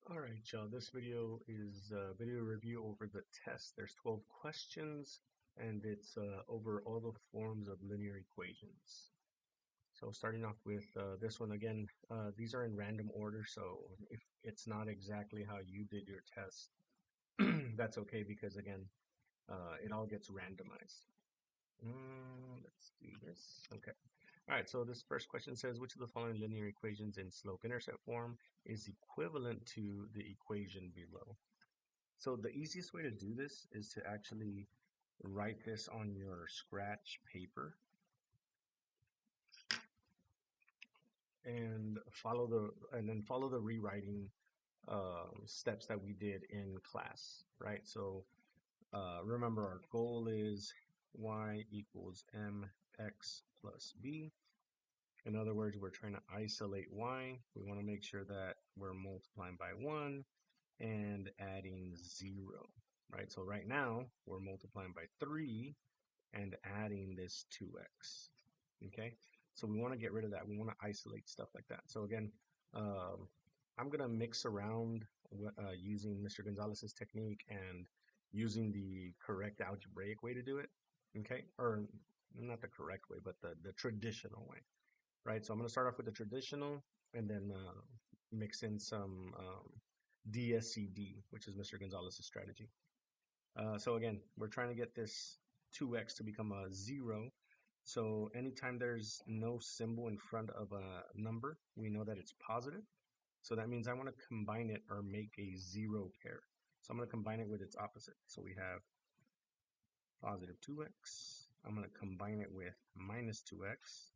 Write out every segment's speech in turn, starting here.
All right, y'all. This video is a video review over the test. There's 12 questions, and it's over all the forms of linear equations. So starting off with this one again, these are in random order, so if it's not exactly how you did your test, that's okay because again, it all gets randomized. Let's do this. Okay. All right, so this first question says, which of the following linear equations in slope-intercept form is equivalent to the equation below? So the easiest way to do this is to actually write this on your scratch paper and follow the rewriting steps that we did in class, right? So remember our goal is y equals mx plus b. In other words, we're trying to isolate y. We want to make sure that we're multiplying by 1 and adding 0, right? So right now, we're multiplying by 3 and adding this 2x, okay? So we want to get rid of that. We want to isolate stuff like that. So again, I'm going to mix around using Mr. Gonzalez's technique and using the correct algebraic way to do it, okay? Or not the correct way, but the traditional way, right? So I'm going to start off with the traditional and then mix in some DSCD, which is Mr. Gonzalez's strategy. So again, we're trying to get this 2x to become a 0. So anytime there's no symbol in front of a number, we know that it's positive. So that means I want to combine it or make a 0 pair. So I'm going to combine it with its opposite. So we have positive 2x. I'm going to combine it with minus 2x.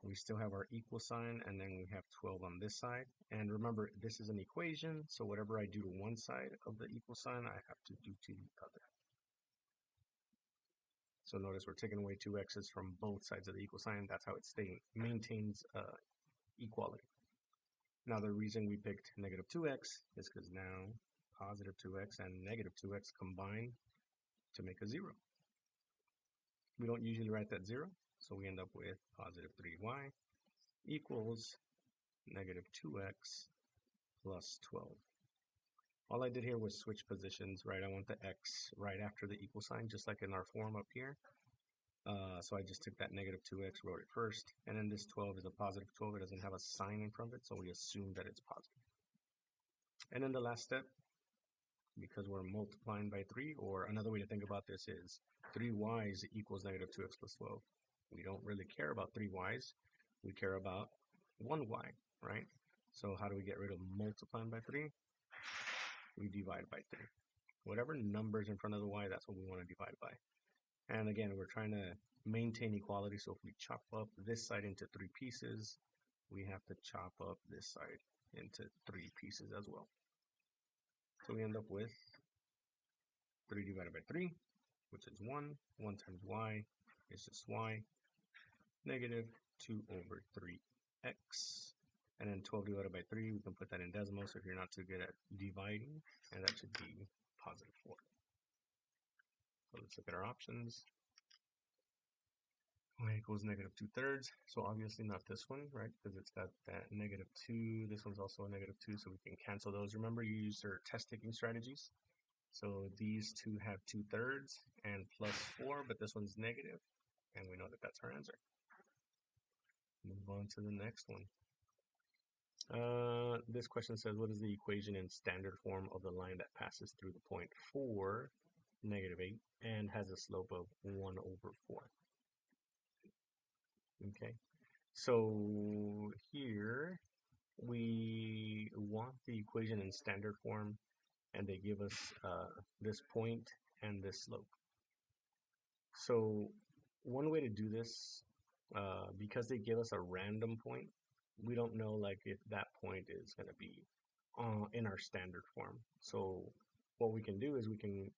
We still have our equal sign, and then we have 12 on this side. And remember, this is an equation, so whatever I do to one side of the equal sign, I have to do to the other. So notice we're taking away 2x's from both sides of the equal sign. That's how it maintains equality. Now, the reason we picked negative 2x is because now positive 2x and negative 2x combine to make a 0. We don't usually write that 0, so we end up with positive 3y equals negative 2x plus 12. All I did here was switch positions, right? I want the x right after the equal sign, just like in our form up here. So I just took that negative 2x, wrote it first, and then this 12 is a positive 12. It doesn't have a sign in front of it, so we assume that it's positive. And then the last step, because we're multiplying by 3, or another way to think about this is 3y's equals negative 2x plus 12. We don't really care about 3y's. We care about 1y, right? So how do we get rid of multiplying by 3? We divide by 3. Whatever number's in front of the y, that's what we want to divide by. And again, we're trying to maintain equality, so if we chop up this side into 3 pieces, we have to chop up this side into 3 pieces as well. So we end up with 3 divided by 3, which is 1. 1 times y is just y. Negative 2 over 3x. And then 12 divided by 3, we can put that in decimal, so if you're not too good at dividing, and that should be positive 4. So let's look at our options. Y equals negative 2/3. So obviously not this one, right? Because it's got that negative 2. This one's also a negative 2, so we can cancel those. Remember, you use your test taking strategies. So these two have 2/3 and plus 4, but this one's negative, and we know that that's our answer. Move on to the next one. This question says, what is the equation in standard form of the line that passes through the point 4, negative 8, and has a slope of 1 over 4? Okay, so here we want the equation in standard form, and they give us this point and this slope. So one way to do this, because they give us a random point, we don't know like if that point is going to be in our standard form. So what we can do is we can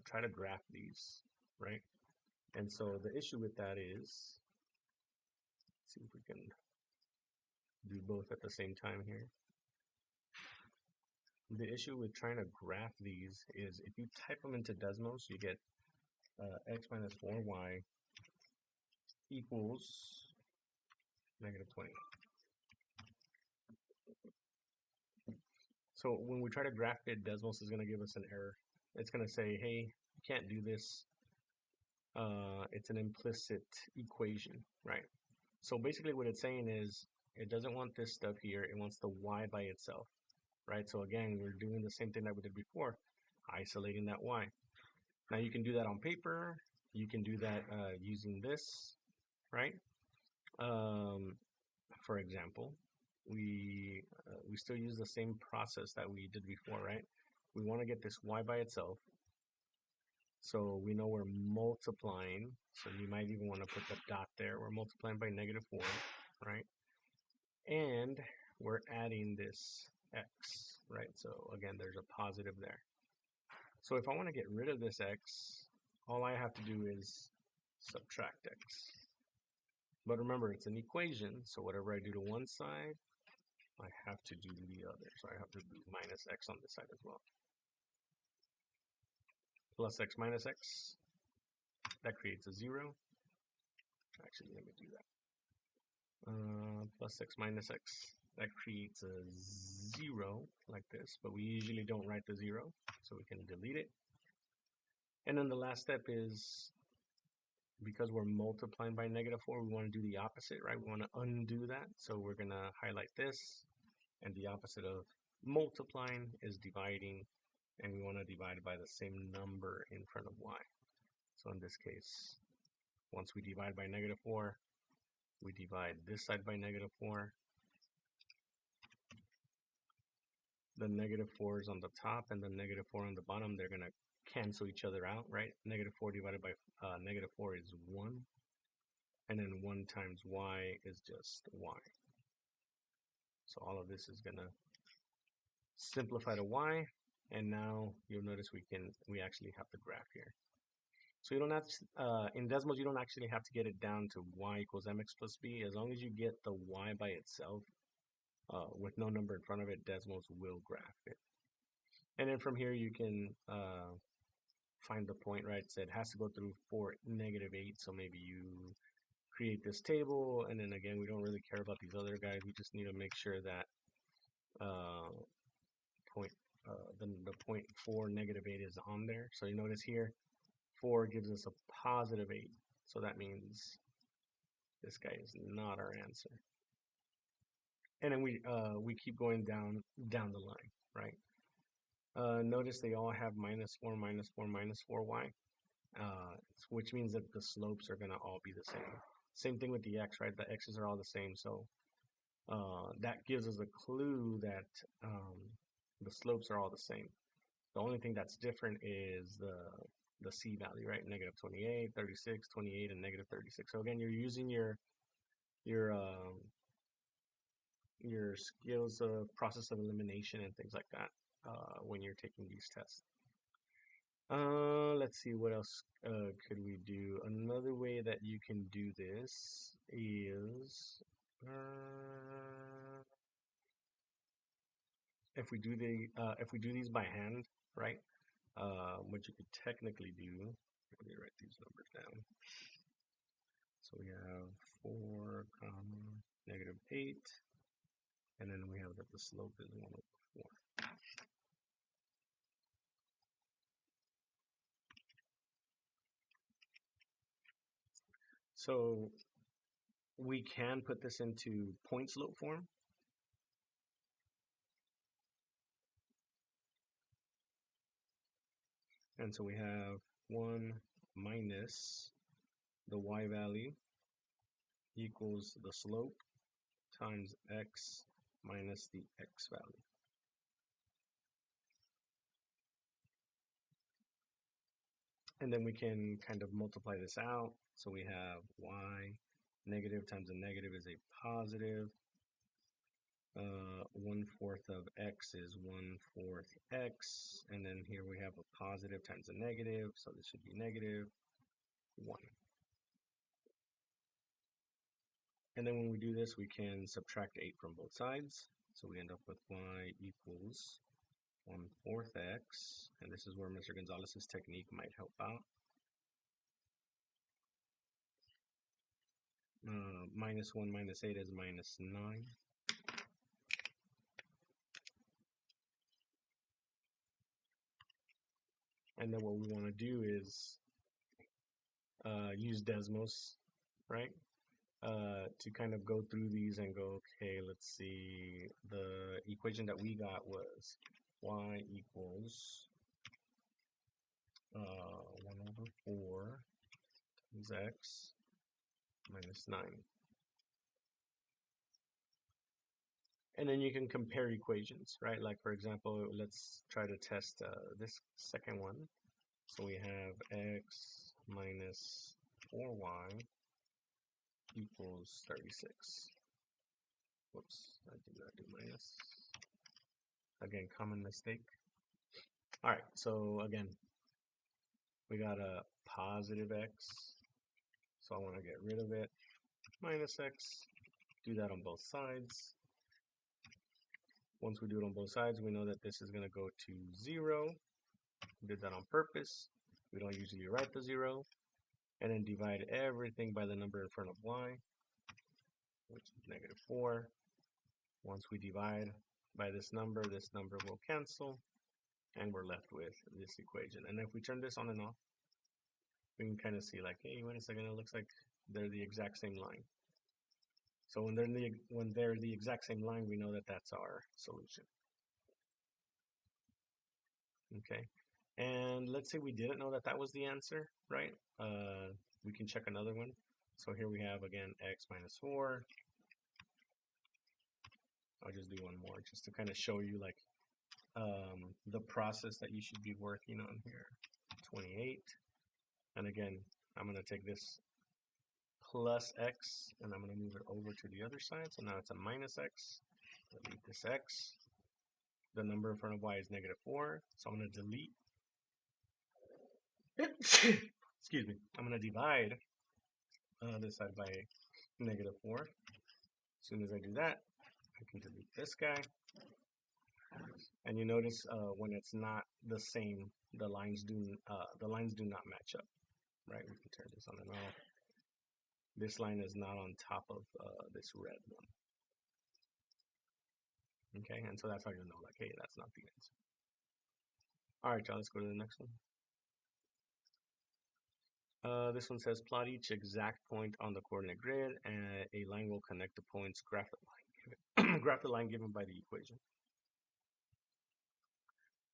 try to graph these, right? And so the issue with that is, let's see if we can do both at the same time here. The issue with trying to graph these is if you type them into decimals, you get x minus 4y equals negative 20. So when we try to graph it, Desmos is going to give us an error. It's going to say, hey, you can't do this. It's an implicit equation, right? So basically what it's saying is it doesn't want this stuff here. It wants the y by itself, right? So again, we're doing the same thing that we did before, isolating that y. Now you can do that on paper. You can do that using this, right? For example, we still use the same process that we did before, right? We want to get this y by itself. So we know we're multiplying. So you might even want to put the dot there. We're multiplying by -4, right? And we're adding this x, right? So again, there's a positive there. So if I want to get rid of this x, all I have to do is subtract x. But remember, it's an equation, so whatever I do to one side, I have to do to the other. So I have to do minus x on this side as well. Plus x minus x, that creates a 0. Actually, let me do that. Plus x minus x, that creates a 0 like this, but we usually don't write the 0, so we can delete it. And then the last step is, because we're multiplying by -4, we want to do the opposite, right? We want to undo that, so we're going to highlight this, and the opposite of multiplying is dividing, and we want to divide by the same number in front of y. So in this case, once we divide by -4, we divide this side by -4. The -4 is on the top and the -4 on the bottom. They're going to cancel each other out, right? -4 divided by -4 is 1. And then 1 times y is just y. So all of this is going to simplify to y. And now you'll notice we actually have the graph here. So you don't have to, in Desmos, you don't actually have to get it down to y equals mx plus b. As long as you get the y by itself, with no number in front of it, Desmos will graph it. And then from here, you can find the point, right? So it has to go through for -8. So maybe you create this table, and then again, we don't really care about these other guys. We just need to make sure that the point for -8 is on there. So you notice here, 4 gives us a +8. So that means this guy is not our answer. And then we keep going down the line, right? Notice they all have -4, -4, -4y, which means that the slopes are going to all be the same. Same thing with the x, right? The x's are all the same, so that gives us a clue that the slopes are all the same. The only thing that's different is the c value, right? -28, 36, 28, and -36. So again, you're using your skills of process of elimination and things like that when you're taking these tests. Let's see, what else could we do? Another way that you can do this is if we do these by hand, right? What you could technically do. Let me write these numbers down. So we have 4, -8, and then we have that the slope is 1/4. So we can put this into point slope form. And so we have 1 minus the y value equals the slope times x minus the x value. And then we can kind of multiply this out. So we have y negative times a negative is a positive. 1/4 of x is 1/4 x. And then here we have a positive times a negative. So this should be -1. And then when we do this, we can subtract 8 from both sides. So we end up with y equals 1/4 x. And this is where Mr. Gonzalez's technique might help out. -1 minus 8 is -9. And then what we want to do is use Desmos, right? To kind of go through these and go, okay, let's see. The equation that we got was y equals 1/4 is x minus 9. And then you can compare equations, right? Like, for example, let's try to test this second one. So we have x minus 4y equals 36. Whoops, I did not do minus. Again, common mistake. All right, so again, we got a positive x. So I want to get rid of it. Minus x. Do that on both sides. Once we do it on both sides, we know that this is going to go to 0. We did that on purpose. We don't usually write the 0. And then divide everything by the number in front of y, which is -4. Once we divide by this number will cancel, and we're left with this equation. And if we turn this on and off, we can kind of see like, hey, wait a second, it looks like they're the exact same line. So when they're the exact same line, we know that that's our solution. Okay, and let's say we didn't know that that was the answer, right? We can check another one. So here we have again x minus 4. I'll just do one more just to kind of show you like the process that you should be working on here. 28. And again, I'm going to take this plus x and I'm going to move it over to the other side. So now it's a minus x. Delete this x. The number in front of y is -4. So I'm going to delete. Excuse me. I'm going to divide this side by -4. As soon as I do that, I can delete this guy. And you notice when it's not the same, the lines do not match up, right? We can turn this on and off. This line is not on top of this red one. Okay, and so that's how you know, like, hey, that's not the answer. All right, y'all, let's go to the next one. This one says plot each exact point on the coordinate grid, and a line will connect the points. Graph the line given by the equation.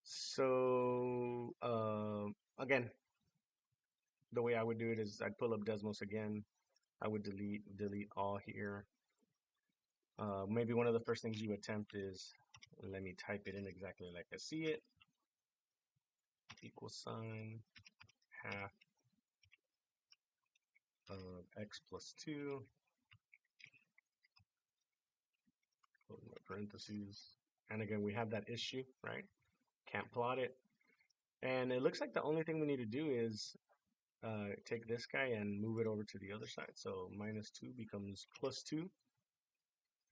So again, the way I would do it is I'd pull up Desmos again. I would delete all here. Maybe one of the first things you attempt is, let me type it in exactly like I see it. Equal sign half of x plus 2. Close my parentheses. And again, we have that issue, right? Can't plot it. And it looks like the only thing we need to do is take this guy and move it over to the other side. So -2 becomes +2.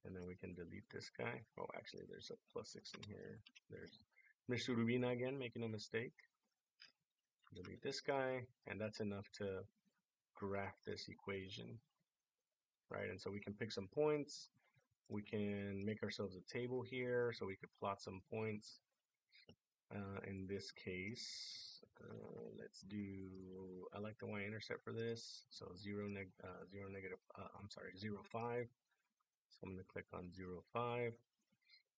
And then we can delete this guy. Oh, actually, there's a +6 in here. There's Mr. Rubina again, making a mistake. Delete this guy, and that's enough to graph this equation, right? And so we can pick some points. We can make ourselves a table here, so we could plot some points. In this case, let's do, I like the y-intercept for this. So 0, 5. So I'm going to click on 0, 5.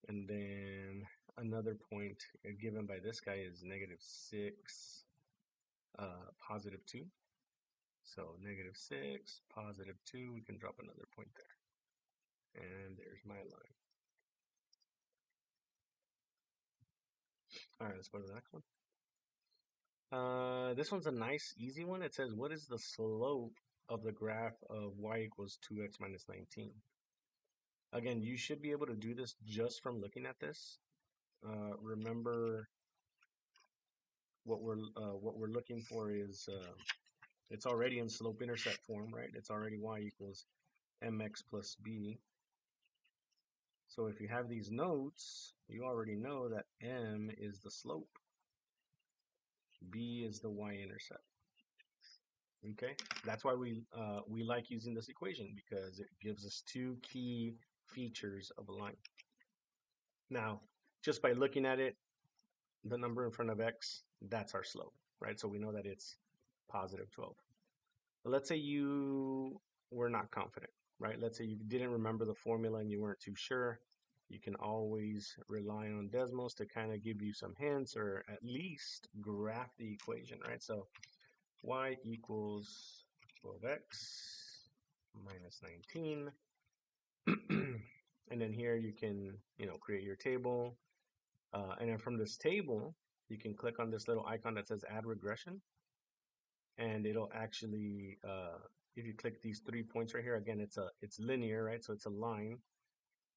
And then another point given by this guy is -6, +2. So -6, +2, we can drop another point there. And there's my line. All right, let's go to the next one. This one's a nice, easy one. It says, what is the slope of the graph of y equals 2x minus 19? Again, you should be able to do this just from looking at this. Remember, what we're looking for is it's already in slope-intercept form, right? It's already y equals mx plus b. So if you have these notes, you already know that m is the slope, b is the y-intercept. Okay, that's why we like using this equation, because it gives us two key features of a line. Now, just by looking at it, the number in front of x, that's our slope. right? So we know that it's positive 12. But let's say you were not confident, right? Let's say you didn't remember the formula and you weren't too sure. You can always rely on Desmos to kind of give you some hints or at least graph the equation, right? So y equals 12x minus 19. And then here you can, create your table. And then from this table, you can click on this little icon that says add regression. And it'll actually, if you click these 3 points right here, again, it's linear, right? So it's a line.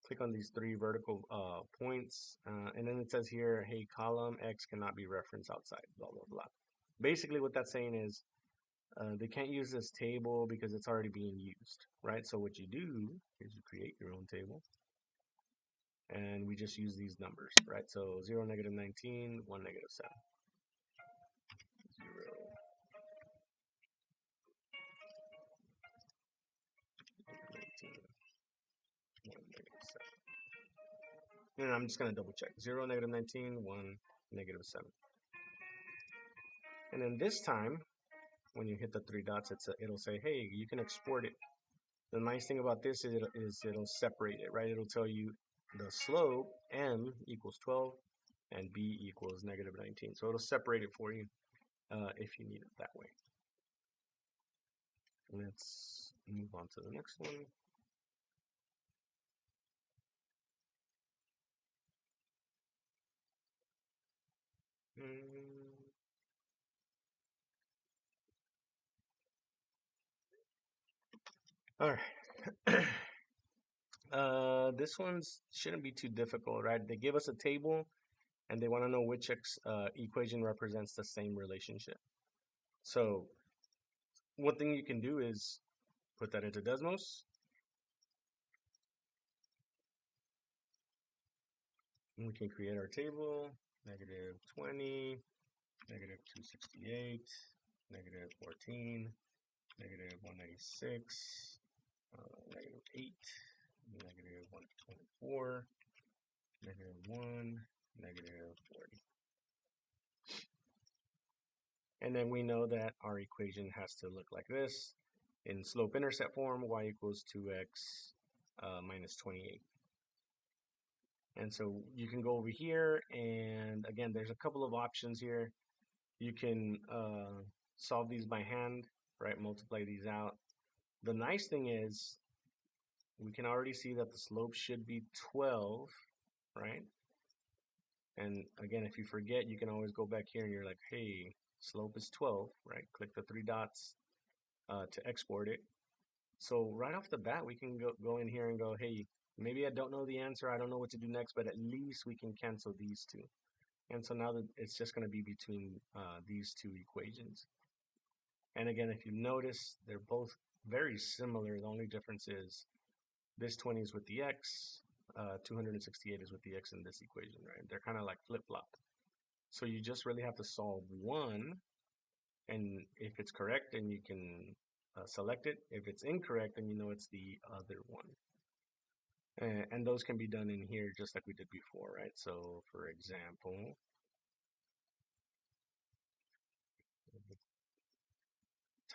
Click on these 3 vertical points. And then it says here, hey, column X cannot be referenced outside, blah, blah, blah. Basically, what that's saying is they can't use this table because it's already being used, right? So what you do is you create your own table. And we just use these numbers, right? So 0, negative 19, 1, negative 7. 0, 19, 1, negative 7. And I'm just going to double check. 0, negative 19, 1, negative 7. And then this time, when you hit the 3 dots, it'll say, hey, you can export it. The nice thing about this is it'll separate it, right? It'll tell you the slope, m equals 12, and b equals negative 19. So it'll separate it for you if you need it that way. Let's move on to the next one. All right. This one shouldn't be too difficult, right? They give us a table and they want to know which equation represents the same relationship. So one thing you can do is put that into Desmos. And we can create our table, negative 20, negative 268, negative 14, negative 196, negative 8, negative 124, negative 1, negative 40. And then we know that our equation has to look like this. In slope-intercept form, y equals 2x minus 28. And so you can go over here, and again, there's a couple of options here. You can solve these by hand, right? Multiply these out. The nice thing is we can already see that the slope should be 12, right? And again, if you forget, you can always go back here and you're like, hey, slope is 12, right? Click the 3 dots to export it. So right off the bat, we can go in here and go, hey, maybe I don't know the answer. I don't know what to do next, but at least we can cancel these two. And so now that it's just going to be between these two equations. And again, if you notice, they're both very similar. The only difference is this 20 is with the x, 268 is with the x in this equation, right? They're kind of like flip-flop. So you just really have to solve one, and if it's correct, then you can select it. If it's incorrect, then you know it's the other one. And those can be done in here just like we did before, right? So for example,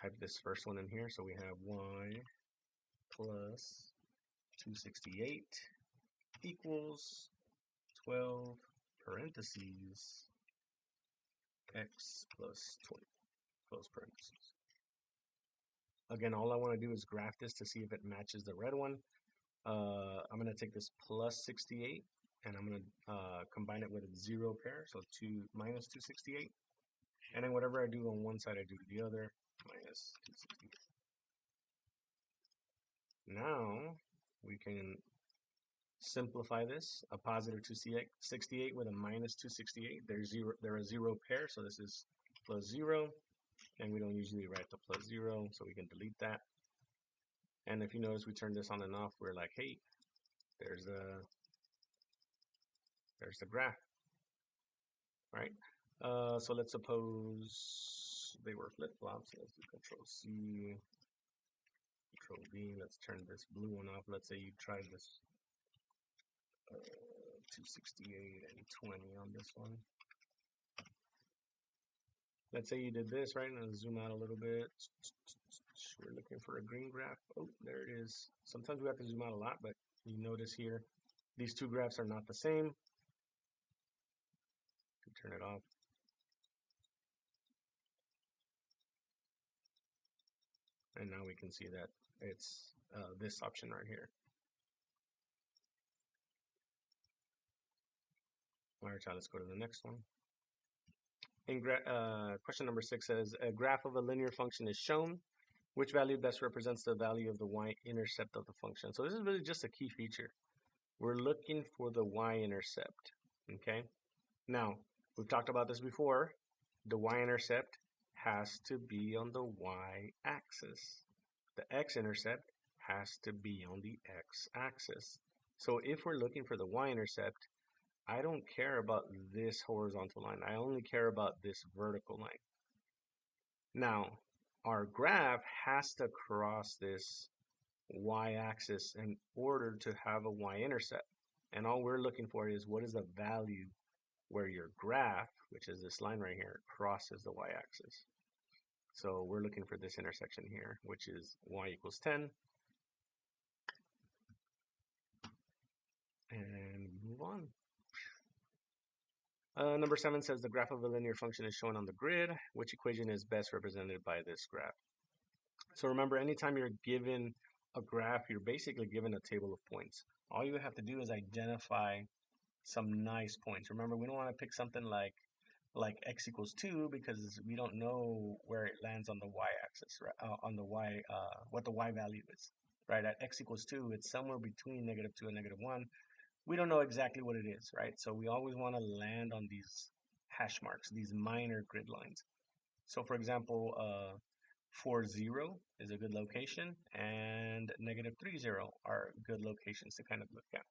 type this first one in here. So we have y plus 268 equals 12 parentheses x plus 20, close parentheses. Again, all I want to do is graph this to see if it matches the red one. I'm going to take this plus 68 and I'm going to combine it with a 0 pair, so 2 minus 268. And then whatever I do on one side, I do to the other, minus 268. Now we can simplify this. A positive 268 with a minus 268. They're a 0 pair, so this is plus 0. And we don't usually write the plus 0, so we can delete that. And if you notice, we turn this on and off. We're like, hey, there's the graph, right? So let's suppose they were flip-flops. Let's do Control C, Control V. Let's turn this blue one off. Let's say you tried this 268 and 20 on this one. let's say you did this, right? And zoom out a little bit. We're looking for a green graph. Oh, there it is. Sometimes we have to zoom out a lot, but you notice here, these two graphs are not the same. Turn it off. And now we can see that it's this option right here. All right, let's go to the next one. In question number 6 says, a graph of a linear function is shown. Which value best represents the value of the y-intercept of the function? So this is really just a key feature. We're looking for the y-intercept, okay? Now, we've talked about this before. The y-intercept has to be on the y-axis. The x-intercept has to be on the x-axis. So if we're looking for the y-intercept, I don't care about this horizontal line. I only care about this vertical line. Now, our graph has to cross this y-axis in order to have a y-intercept. And all we're looking for is what is the value where your graph, which is this line right here, crosses the y-axis. So we're looking for this intersection here, which is y equals 10. And move on. Number 7 says the graph of a linear function is shown on the grid. Which equation is best represented by this graph? So remember, anytime you're given a graph, you're basically given a table of points. All you have to do is identify some nice points. Remember, we don't want to pick something like x equals 2 because we don't know where it lands on the y-axis, right? On the y, what the y value is, right? At x equals 2, it's somewhere between -2 and -1. We don't know exactly what it is, right? So we always want to land on these hash marks, these minor grid lines. So for example, 4, 0 is a good location, and -3, 0 are good locations to kind of look at.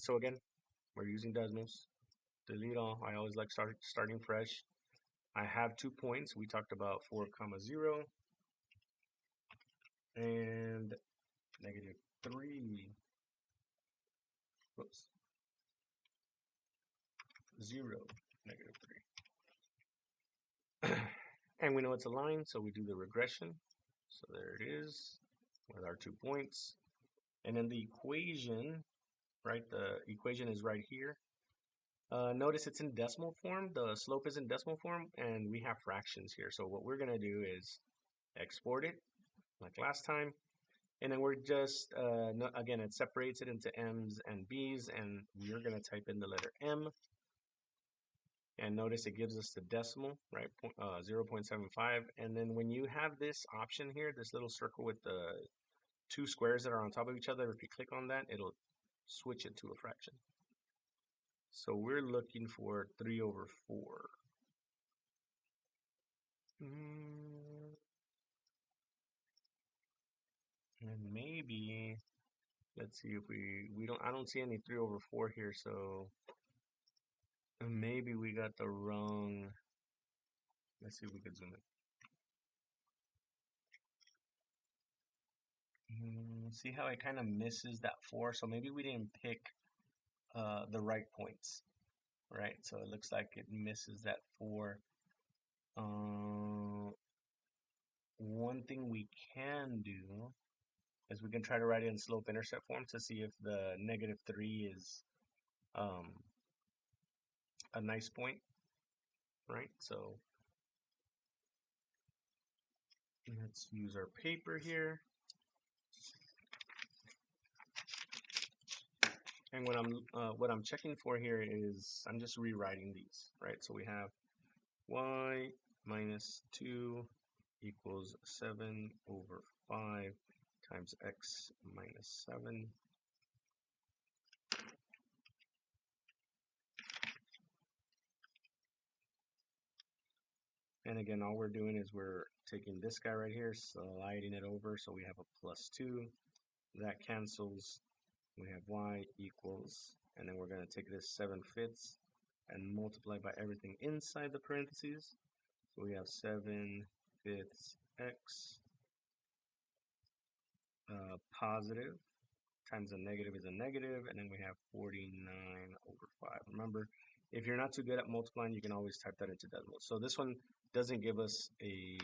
So again, we're using Desmos. Delete all. I always like starting fresh. I have 2 points. We talked about 4, 0 and -3. Whoops. 0, -3. And we know it's a line, so we do the regression. So there it is with our 2 points. And then the equation, right? The equation is right here. Notice it's in decimal form. The slope is in decimal form, and we have fractions here. So what we're going to do is export it like last time. And then we're just, again, it separates it into M's and B's, and we're going to type in the letter M. And notice it gives us the decimal, right, 0.75. And then when you have this option here, this little circle with the 2 squares that are on top of each other, if you click on that, it'll switch it to a fraction. So we're looking for 3/4. And maybe, let's see if I don't see any 3/4 here, so maybe we got the wrong, let's see if we could zoom in. See how it kind of misses that 4, so maybe we didn't pick the right points, right? So it looks like it misses that 4. One thing we can do is we can try to write it in slope intercept form to see if the -3 is a nice point, right? So let's use our paper here. And what I'm checking for here is I'm just rewriting these, right? So we have y minus 2 equals 7/5 times x minus 7. And again, all we're doing is we're taking this guy right here, sliding it over, so we have a +2. That cancels. We have y equals, and then we're going to take this 7/5 and multiply by everything inside the parentheses. So we have 7/5 x positive times a negative is a negative, and then we have 49/5. Remember, If you're not too good at multiplying, you can always type that into decimals. So this one doesn't give us a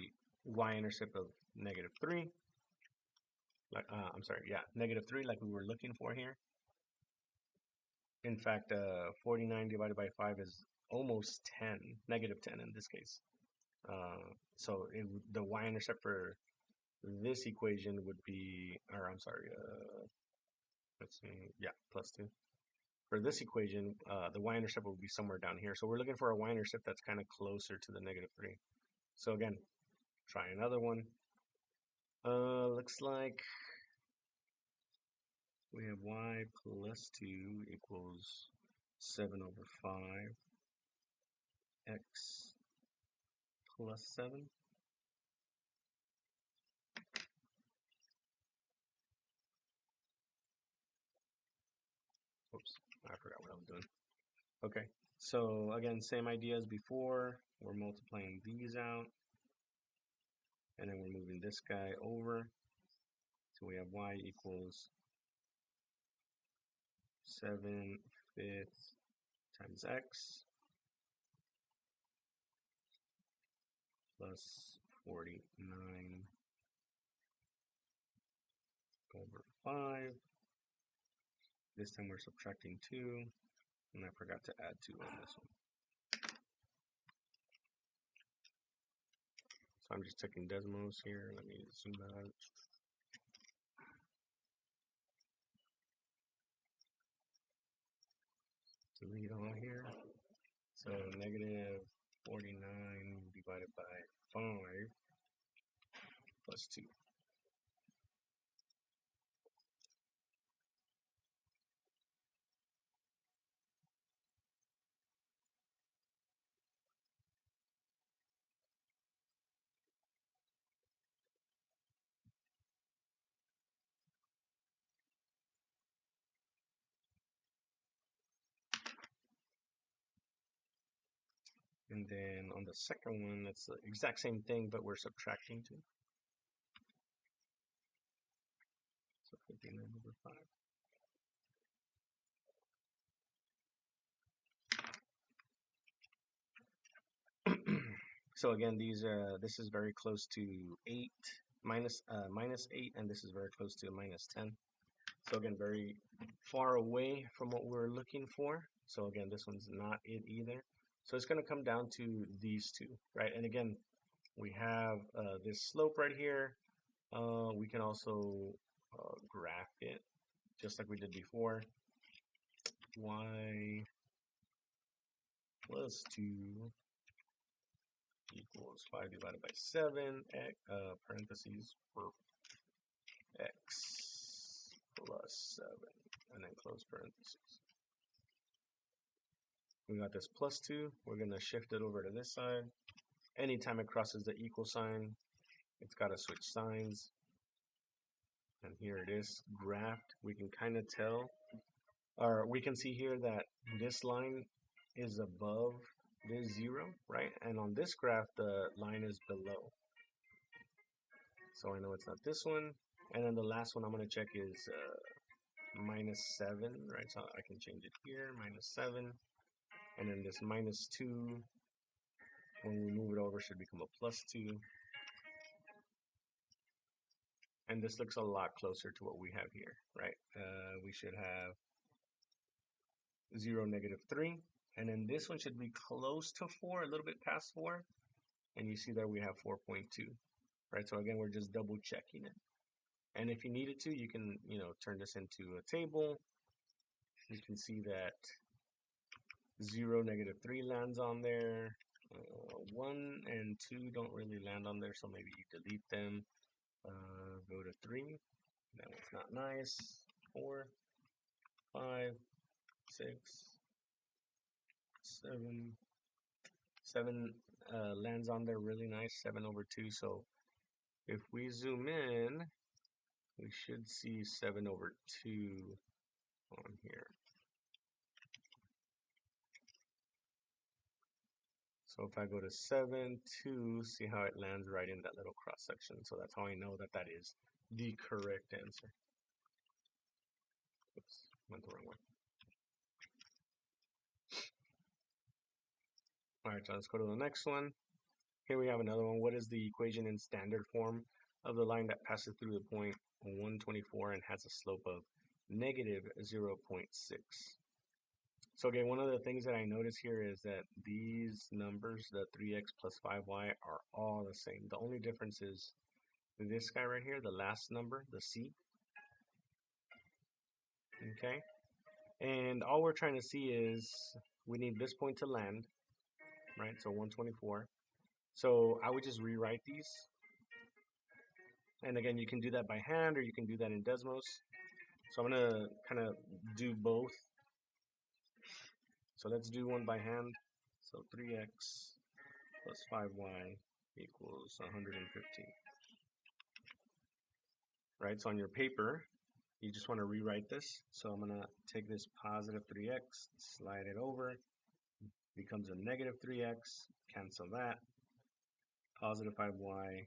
y-intercept of -3. Like, I'm sorry, yeah, -3 like we were looking for here. In fact, 49 divided by 5 is almost 10, -10 in this case. So the y-intercept for this equation would be, or I'm sorry, let's see, yeah, +2. For this equation, the y-intercept will be somewhere down here. So we're looking for a y-intercept that's kind of closer to the -3. So again, try another one. Looks like we have y plus 2 equals 7/5 x plus 7. Oops, I forgot what I was doing. Okay, so again, same idea as before. We're multiplying these out, and then we're moving this guy over. So we have y equals 7/5 times x plus 49/5. This time we're subtracting 2, and I forgot to add 2 on this one. So I'm just taking decimals here. Let me zoom that out. Delete all here. So -49 divided by 5 plus 2. And then on the second one, it's the exact same thing, but we're subtracting 2. So 59/5. So again, this is very close to 8 minus 8, and this is very close to -10. So again, very far away from what we're looking for. So again, this one's not it either. So it's going to come down to these two, right? And again, we have this slope right here. We can also graph it just like we did before. Y plus 2 equals 5 divided by 7, parentheses for x plus 7, and then close parentheses. We got this plus 2. We're going to shift it over to this side. Anytime it crosses the equal sign, it's got to switch signs. And here it is, graphed. We can kind of tell, or we can see here that this line is above this 0, right? And on this graph, the line is below. So I know it's not this one. And then the last one I'm going to check is -7, right? So I can change it here, -7. And then this -2, when we move it over, should become a +2. And this looks a lot closer to what we have here, right? We should have 0, -3. And then this one should be close to 4, a little bit past 4. And you see there we have 4.2, right? So again, we're just double checking it. And if you needed to, you can, turn this into a table. You can see that 0, -3 lands on there. 1 and 2 don't really land on there, so maybe you delete them. Go to 3. That one's not nice. 4, 5, 6, 7. 7 lands on there really nice, 7/2. So if we zoom in, we should see 7/2 on here. So if I go to 7, 2, see how it lands right in that little cross section. So that's how I know that that is the correct answer. Oops, went the wrong way. All right, so let's go to the next one. Here we have another one. What is the equation in standard form of the line that passes through the point 124 and has a slope of negative 0.6? So again, one of the things that I notice here is that these numbers, the 3x plus 5y, are all the same. The only difference is this guy right here, the last number, the c. Okay, and all we're trying to see is we need this point to land, right? So 124. So I would just rewrite these. And again, you can do that by hand or you can do that in Desmos. So I'm going to kind of do both. So let's do one by hand. So 3x plus 5y equals 115. Right, so on your paper, you just want to rewrite this. So I'm going to take this positive 3x, slide it over, becomes a negative 3x, cancel that. Positive 5y,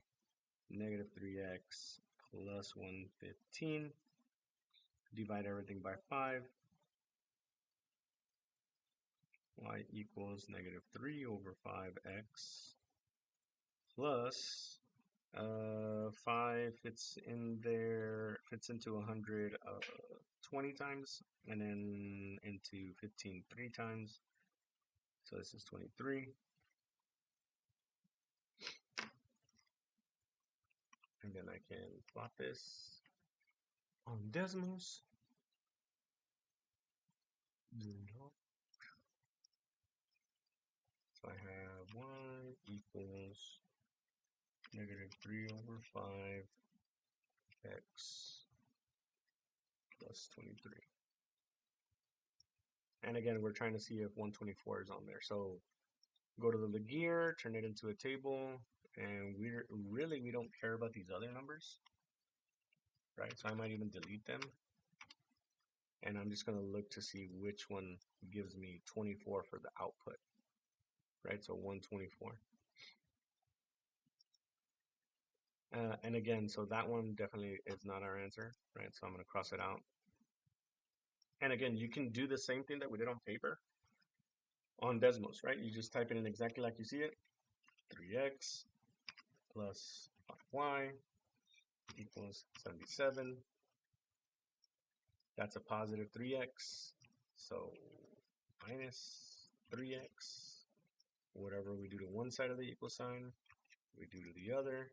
negative 3x plus 115. Divide everything by 5. Y equals negative 3 over 5x plus 5 fits in there, fits into 100 20 times, and then into 15 3 times. So this is 23. And then I can plot this on Desmos. So I have y equals negative 3 over 5x plus 23. And again, we're trying to see if 124 is on there. So go to the Laguerre, turn it into a table, and we don't care about these other numbers, right? So I might even delete them. And I'm just going to look to see which one gives me 24 for the output, right? So 124. And again, so that one definitely is not our answer, right? So I'm going to cross it out. And again, you can do the same thing that we did on paper on Desmos, right? You just type it in exactly like you see it. 3x plus 5y equals 77. That's a positive 3x. So minus 3x. Whatever we do to one side of the equal sign, we do to the other.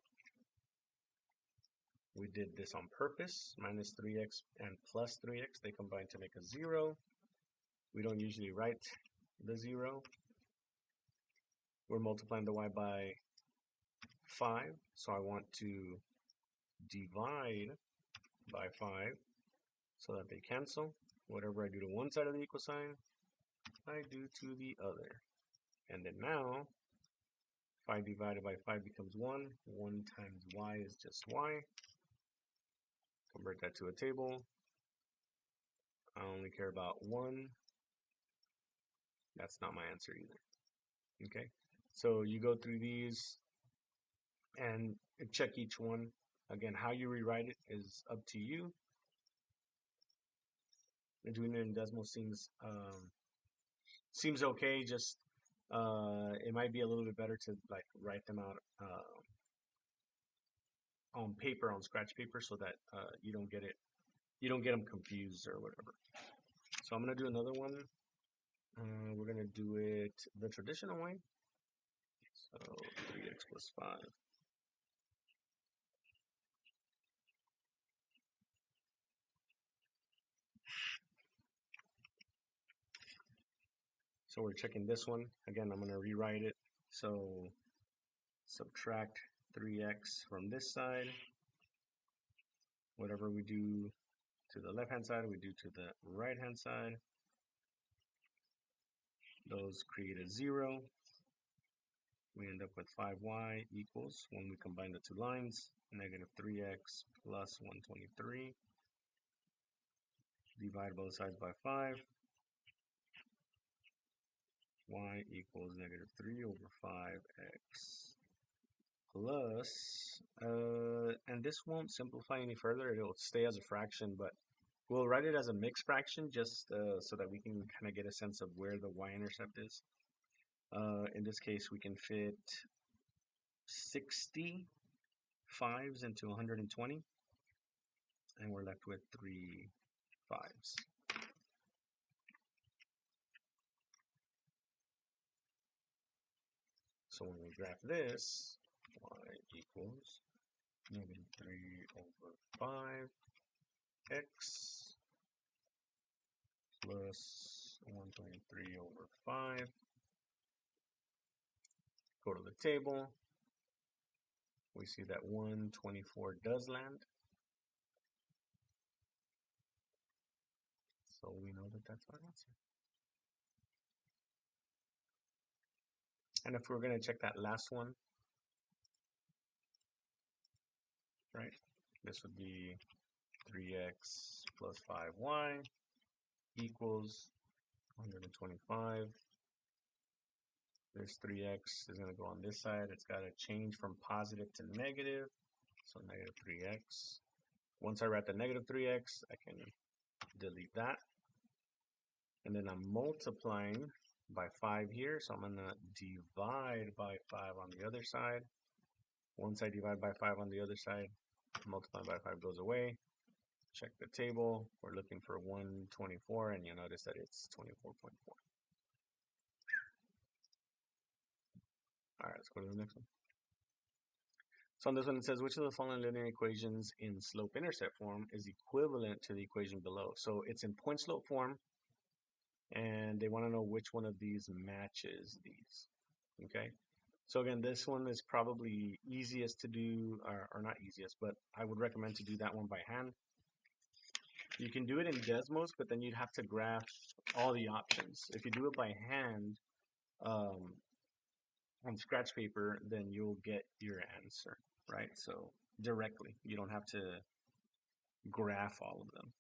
We did this on purpose. Minus 3x and plus 3x, they combine to make a 0. We don't usually write the 0. We're multiplying the y by 5. So I want to divide by 5 so that they cancel. Whatever I do to one side of the equal sign, I do to the other. And then now, 5 divided by 5 becomes 1. 1 times y is just y. Convert that to a table. I only care about 1. That's not my answer either. Okay, so you go through these and check each one. Again, how you rewrite it is up to you. Doing it in Desmos seems okay. Just it might be a little bit better to like write them out on paper, on scratch paper, so that you don't get them confused or whatever. So I'm gonna do another one. We're gonna do it the traditional way. So 3x plus 5. So we're checking this one. Again, I'm gonna rewrite it. So subtract 3x from this side. Whatever we do to the left-hand side, we do to the right-hand side. Those create a 0. We end up with 5y equals, when we combine the two lines, negative 3x plus 123. Divide both sides by 5. Y equals negative 3 over 5x plus, and this won't simplify any further, it'll stay as a fraction, but we'll write it as a mixed fraction just so that we can kind of get a sense of where the y-intercept is. In this case, we can fit 60 5s into 120, and we're left with 3 5s. So when we graph this, y equals -3 over 5x plus 123 over 5. Go to the table. We see that 124 does land. So we know that that's our answer. And if we're going to check that last one, right, this would be 3x plus 5y equals 125. This 3x is going to go on this side. It's got to change from positive to negative. So negative 3x. Once I write the negative 3x, I can delete that. And then I'm multiplying by 5 here. So I'm going to divide by 5 on the other side. Once I divide by 5 on the other side, multiplying by 5 goes away. Check the table. We're looking for 124, and you'll notice that it's 24.4. All right, let's go to the next one. So on this one, it says, which of the following linear equations in slope-intercept form is equivalent to the equation below? So it's in point-slope form, and they want to know which one of these matches these. Okay, so again, this one is probably easiest to do, or not easiest, but I would recommend to do that one by hand. You can do it in Desmos, but then you'd have to graph all the options. If you do it by hand on scratch paper, then you'll get your answer, right? So directly, you don't have to graph all of them.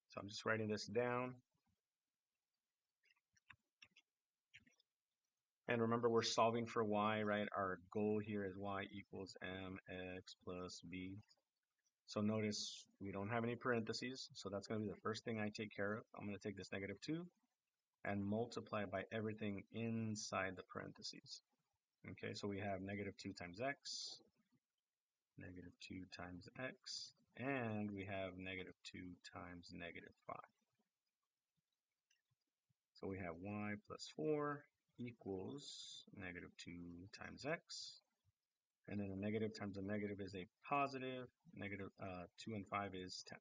So I'm just writing this down. And remember, we're solving for y, right? Our goal here is y equals mx plus b. So notice we don't have any parentheses. So that's going to be the first thing I take care of. I'm going to take this -2 and multiply by everything inside the parentheses. Okay, so we have -2 times x, -2 times x, and we have -2 times -5. So we have y plus 4 equals -2 times x. And then a negative times a negative is a positive. Negative 2 and 5 is 10.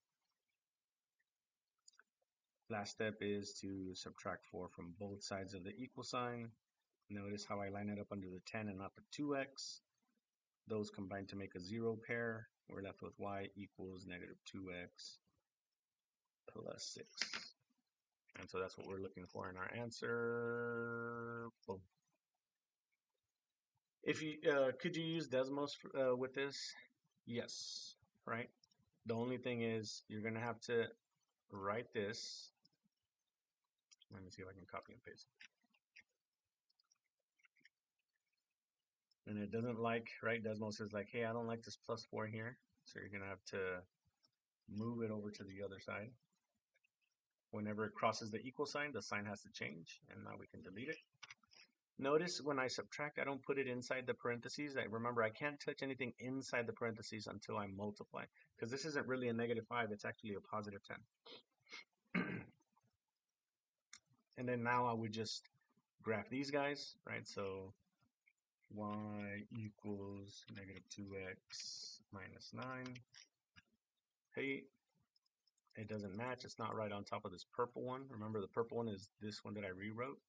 Last step is to subtract 4 from both sides of the equal sign. Notice how I line it up under the 10 and not the 2x. Those combine to make a 0 pair. We're left with y equals -2x plus 6. And so that's what we're looking for in our answer. Boom. If you could you use Desmos with this? Yes, right? The only thing is you're going to have to write this. Let me see if I can copy and paste. And it doesn't like, right? Desmos is like, hey, I don't like this plus 4 here. So you're going to have to move it over to the other side. Whenever it crosses the equal sign, the sign has to change. And now we can delete it. Notice when I subtract, I don't put it inside the parentheses. Remember, I can't touch anything inside the parentheses until I multiply. Because this isn't really a -5, it's actually a positive 10. And then now I would just graph these guys, right? So y equals -2x minus 9. Hey, it doesn't match. It's not right on top of this purple one. Remember, the purple one is this one that I rewrote.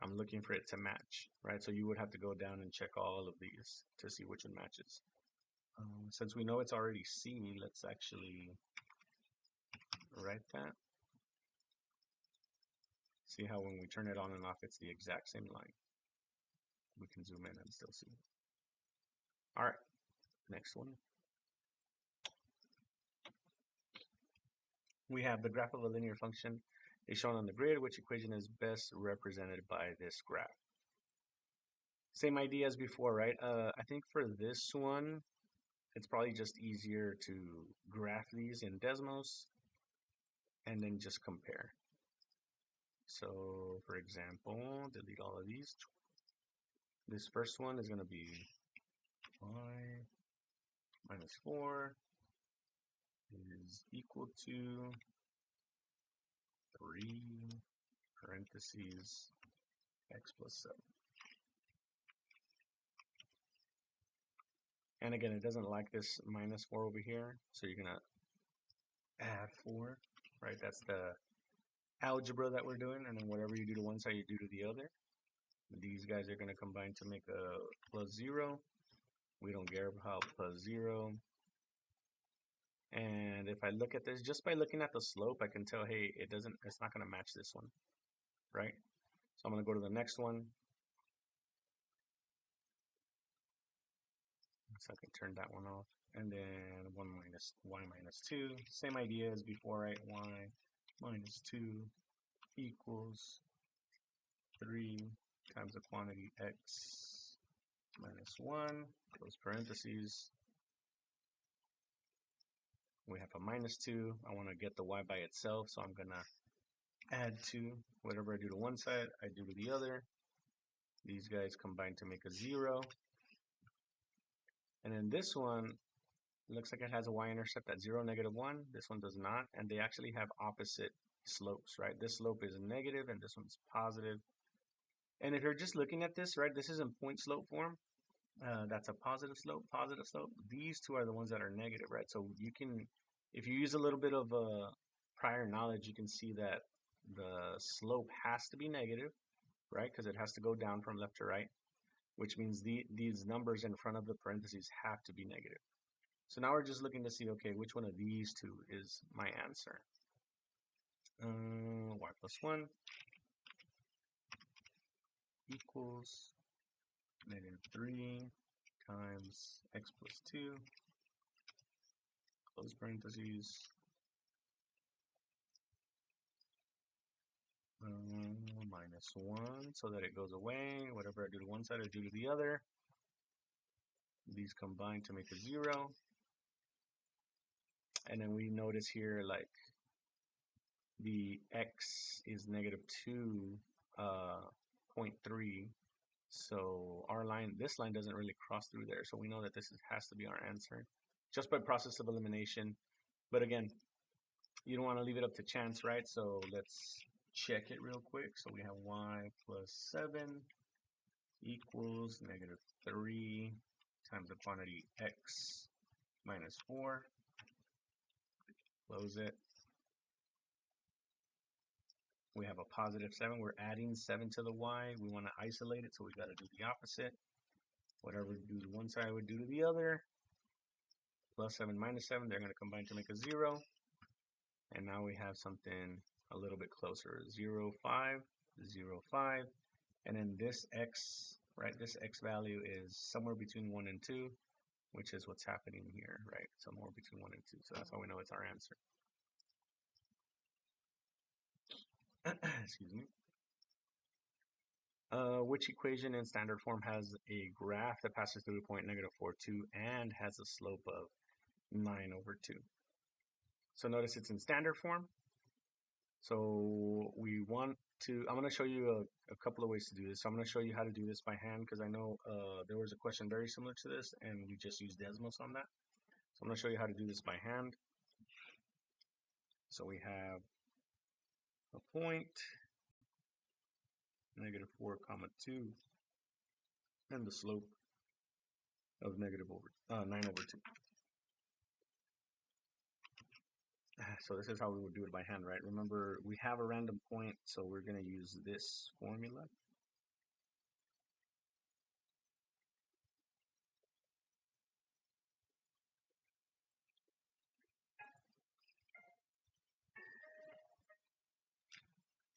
I'm looking for it to match, right? So you would have to go down and check all of these to see which one matches. Since we know it's already C, let's actually write that. See how when we turn it on and off, it's the exact same line. We can zoom in and still see. All right, next one. We have the graph of a linear function is shown on the grid. Which equation is best represented by this graph? Same idea as before, right? I think for this one, it's probably just easier to graph these in Desmos and then just compare. So for example, delete all of these. This first one is going to be y minus 4 is equal to 3 parentheses x plus 7. And again, it doesn't like this minus 4 over here, so you're going to add 4, right? That's the algebra that we're doing, and then whatever you do to one side, you do to the other. These guys are going to combine to make a plus 0. We don't care about plus 0. And if I look at this, just by looking at the slope, I can tell, hey, it's not going to match this one, right? So I'm going to go to the next one. So I can turn that one off. And then 1 minus y minus 2. Same idea as before, right? Y minus 2 equals 3 times the quantity x minus 1, close parentheses. We have a minus 2. I want to get the y by itself, so I'm going to add 2. Whatever I do to one side, I do to the other. These guys combine to make a 0. And then this one looks like it has a y-intercept at 0, -1. This one does not, and they actually have opposite slopes, right? This slope is negative, and this one's positive. And if you're just looking at this, right, this is in point slope form. That's a positive slope, positive slope. These two are the ones that are negative, right? So you can, if you use a little bit of prior knowledge, you can see that the slope has to be negative, right? Because it has to go down from left to right, which means these numbers in front of the parentheses have to be negative. So now we're just looking to see, okay, which one of these two is my answer? Y plus 1 equals -3 times x plus 2, close parentheses, minus 1, so that it goes away. Whatever I do to one side, I do to the other. These combine to make a 0. And then we notice here, like, the x is -2.3. So our line, this line doesn't really cross through there. So we know that has to be our answer just by process of elimination. But again, you don't want to leave it up to chance, right? So let's check it real quick. So we have y plus 7 equals -3 times the quantity x minus 4. Close it. We have a positive 7. We're adding 7 to the y. We want to isolate it, so we got to do the opposite. Whatever we do to one side, we do to the other. Plus 7 minus 7, they're going to combine to make a 0. And now we have something a little bit closer. 0, 5, 0, 5. And then this x, right, this x value is somewhere between 1 and 2, which is what's happening here, right? Somewhere between 1 and 2. So that's how we know it's our answer. Excuse me. Which equation in standard form has a graph that passes through the point -4, 2 and has a slope of 9/2? So notice it's in standard form. So we want to, I'm going to show you a couple of ways to do this. So I'm going to show you how to do this by hand, because I know there was a question very similar to this and we just used Desmos on that. So I'm going to show you how to do this by hand. So we have a point, -4, 2, and the slope of 9/2. So this is how we would do it by hand, right? Remember, we have a random point, so we're going to use this formula.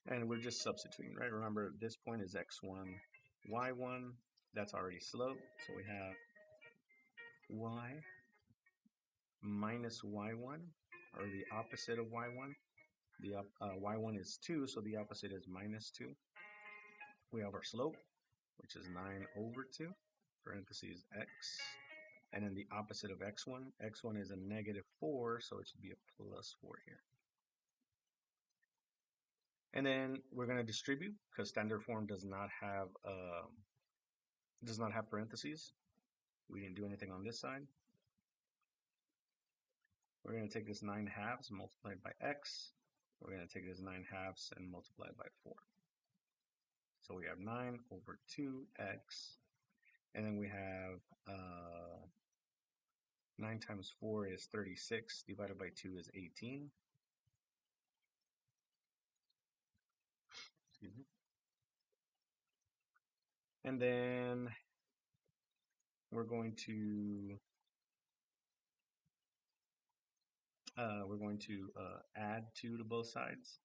And we're just substituting, right? Remember, this point is x1, y1. That's already sloped, so we have y minus y1, or the opposite of y1. The y1 is 2, so the opposite is -2. We have our slope, which is 9/2, parentheses x. And then the opposite of x1. x1 is a -4, so it should be a +4 here. And then we're going to distribute because standard form does not have parentheses. We didn't do anything on this side. We're going to take this 9 halves multiplied by x. We're going to take this 9 halves and multiply it by 4. So we have 9 over 2x. And then we have 9 times 4 is 36, divided by 2 is 18. Excuse me. And then we're going to add 2 to both sides.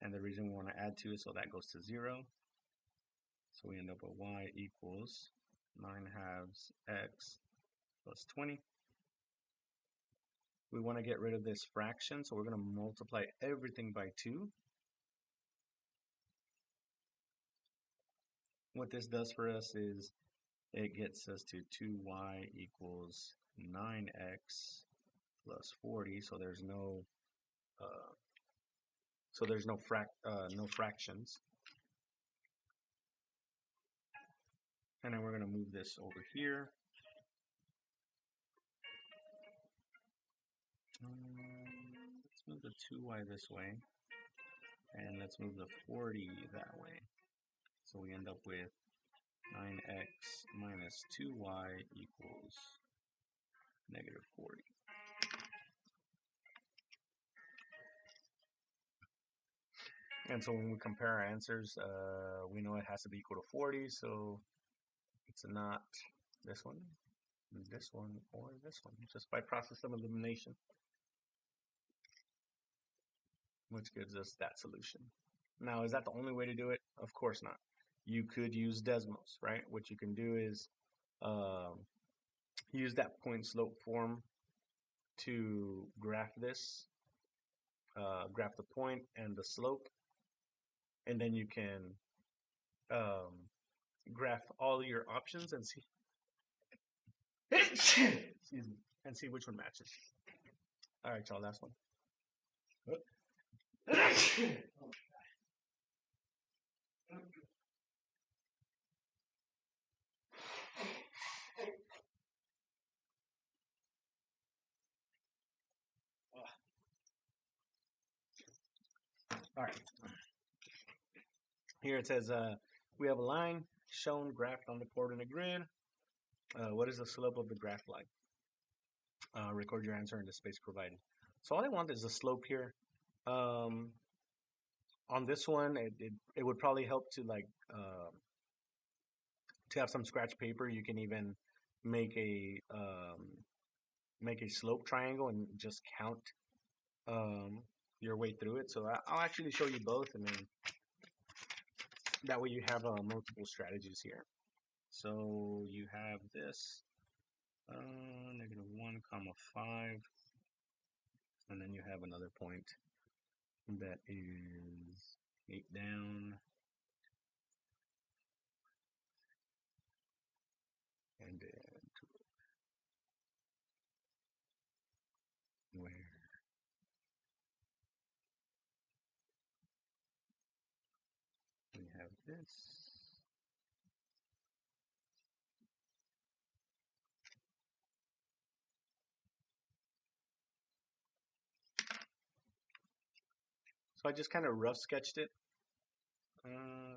And the reason we want to add 2 is so that goes to 0. So we end up with y equals 9 halves x plus 20. We want to get rid of this fraction, so we're going to multiply everything by 2. What this does for us is it gets us to 2y equals 9x plus 40. So there's no no fractions. And then we're going to move this over here. Let's move the 2y this way, and let's move the 40 that way. So we end up with 9x minus 2y equals negative 40. And so when we compare our answers, we know it has to be equal to 40, so it's not this one, or this one, just by process of elimination, which gives us that solution. Now, is that the only way to do it? Of course not. You could use Desmos, right? What you can do is use that point slope form to graph this, graph the point and the slope, and then you can graph all your options and see excuse me, and see which one matches. All right, y'all, last one. All right. Here it says we have a line shown graphed on the coordinate grid. What is the slope of the graph line? Record your answer in the space provided. So all I want is the slope here. On this one, it would probably help to to have some scratch paper. You can even make a slope triangle and just count your way through it. So I'll actually show you both, and then that way you have multiple strategies here. So you have this negative 1 comma 5, and then you have another point that is 8 down, and then 2 where we have this. So I just kind of rough sketched it.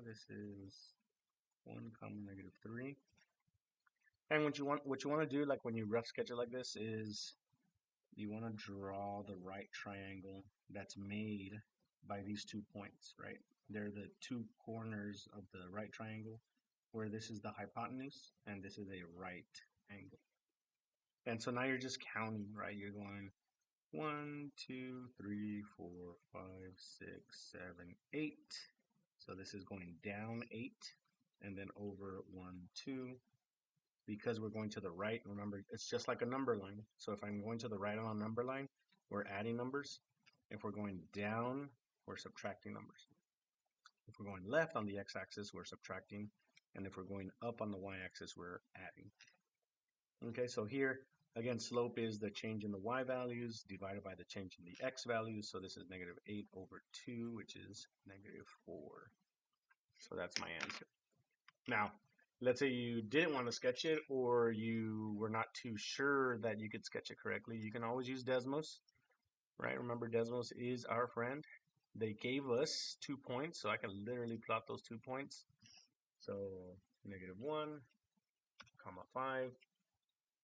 This is 1 comma negative 3. And what you want to do, like when you rough sketch it like this, is you want to draw the right triangle that's made by these 2 points, right? They're the 2 corners of the right triangle, where this is the hypotenuse and this is a right angle. And so now you're just counting, right? You're going 1, 2, 3, 4, 5, 6, 7, 8. So this is going down 8, and then over 1, 2. Because we're going to the right, remember, it's just like a number line. So if I'm going to the right on a number line, we're adding numbers. If we're going down, we're subtracting numbers. If we're going left on the x-axis, we're subtracting. And if we're going up on the y-axis, we're adding. Okay, so here, Again, slope is the change in the y values divided by the change in the x values. So this is negative 8 over 2, which is negative 4. So that's my answer. Now, let's say you didn't want to sketch it, or you were not too sure that you could sketch it correctly. You can always use Desmos, right? Remember, Desmos is our friend. They gave us 2 points, so I can literally plot those 2 points. So negative 1, comma 5,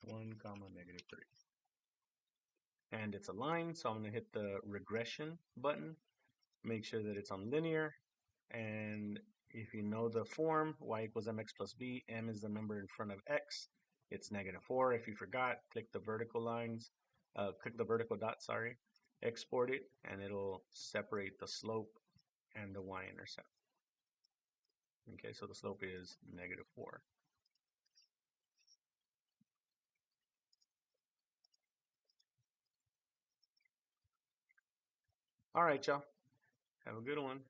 1, comma negative 3. And it's a line, so I'm going to hit the regression button. Make sure that it's on linear. And if you know the form, y equals mx plus b, m is the number in front of x. It's negative 4. If you forgot, click the vertical lines, click the vertical dot, sorry. Export it, and it'll separate the slope and the y-intercept. Okay, so the slope is negative 4. All right, y'all. Have a good one.